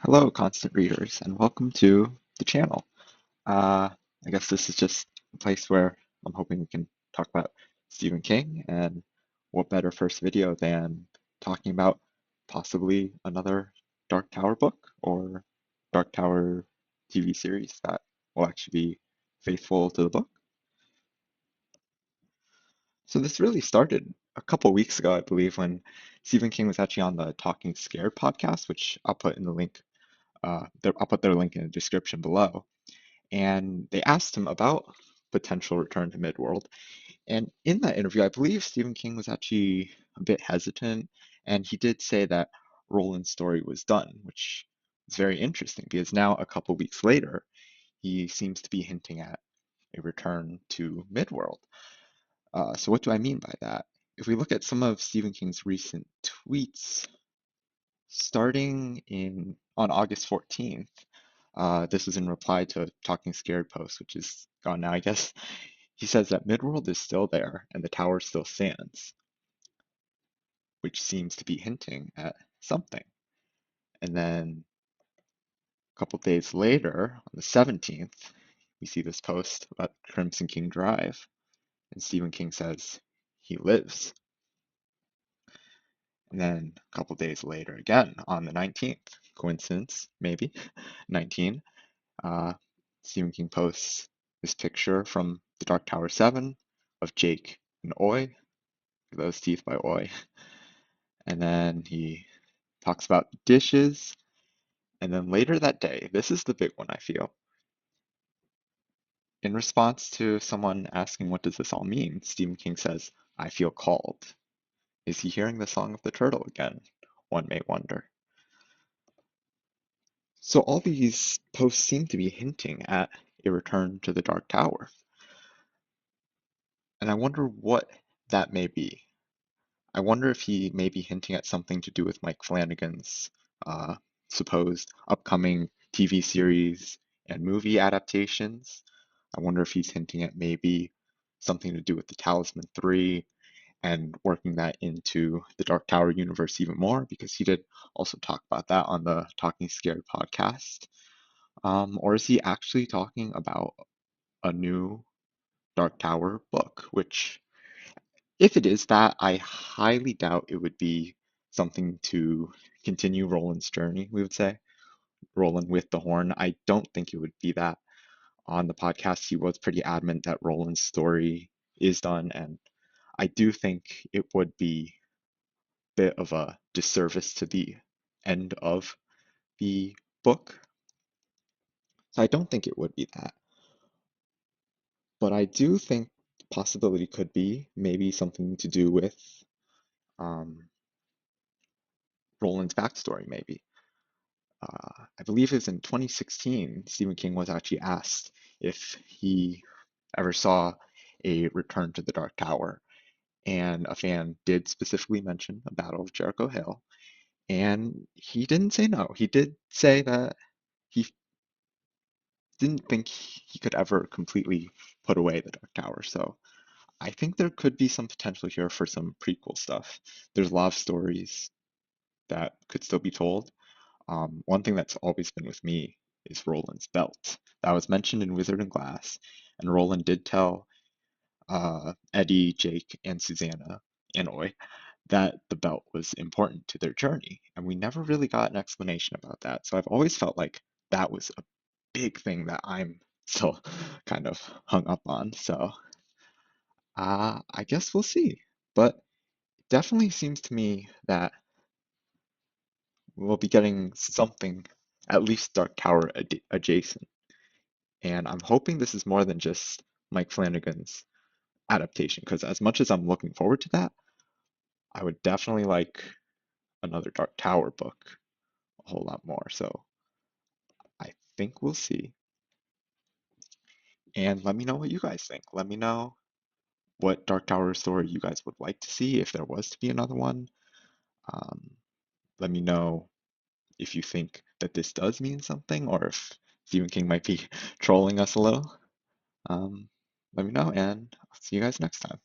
Hello, constant readers, and welcome to the channel. I guess this is just a place where I'm hoping we can talk about Stephen King, and what better first video than talking about possibly another Dark Tower book or Dark Tower TV series that will actually be faithful to the book. So this really started a couple weeks ago, I believe, when Stephen King was actually on the Talking Scared podcast, which I'll put in the link. I'll put their link in the description below. And they asked him about potential return to Midworld. And in that interview, I believe Stephen King was actually a bit hesitant, and he did say that Roland's story was done, which is very interesting because now, a couple weeks later, he seems to be hinting at a return to Midworld. So, what do I mean by that? If we look at some of Stephen King's recent tweets, starting in on August 14th, this is in reply to a Talking Scared post, which is gone now, I guess. He says that Midworld is still there and the tower still stands, which seems to be hinting at something. And then a couple days later, on the 17th, we see this post about Crimson King Drive, and Stephen King says he lives. And then a couple days later, again on the 19th, coincidence, maybe, 19, uh, Stephen King posts this picture from the Dark Tower 7 of Jake and Oi, those teeth by Oi. And then he talks about dishes. And then later that day, this is the big one, I feel. In response to someone asking, what does this all mean? Stephen King says, I feel called. Is he hearing the song of the turtle again? One may wonder. So all these posts seem to be hinting at a return to the Dark Tower. And I wonder what that may be. I wonder if he may be hinting at something to do with Mike Flanagan's uh, supposed upcoming TV series and movie adaptations. I wonder if he's hinting at maybe something to do with the Talisman 3 and working that into the Dark Tower universe even more, because he did also talk about that on the Talking Scared podcast. Or is he actually talking about a new Dark Tower book, which, if it is that, I highly doubt it would be something to continue Roland's journey, we would say. Roland with the horn. I don't think it would be that. On the podcast, he was pretty adamant that Roland's story is done, and I do think it would be a bit of a disservice to the end of the book. So I don't think it would be that. But I do think the possibility could be maybe something to do with um, Roland's backstory, maybe. I believe it was in 2016, Stephen King was actually asked if he ever saw a Return to the Dark Tower, and a fan did specifically mention a Battle of Jericho Hill, and he didn't say no. He did say that he didn't think he could ever completely put away the Dark Tower, so I think there could be some potential here for some prequel stuff. There's a lot of stories that could still be told. One thing that's always been with me is Roland's belt. That was mentioned in Wizard and Glass, and Roland did tell Eddie, Jake, and Susanna and Oi that the belt was important to their journey, and we never really got an explanation about that. So I've always felt like that was a big thing that I'm still kind of hung up on. So I guess we'll see. But it definitely seems to me that we'll be getting something at least Dark Tower adjacent. And I'm hoping this is more than just Mike Flanagan's adaptation, because as much as I'm looking forward to that, I would definitely like another Dark Tower book a whole lot more. So I think we'll see. And let me know what you guys think. Let me know what Dark Tower story you guys would like to see if there was to be another one. Um, Let me know if you think that this does mean something, or if Stephen King might be trolling us a little. Um, Let me know, and I'll see you guys next time.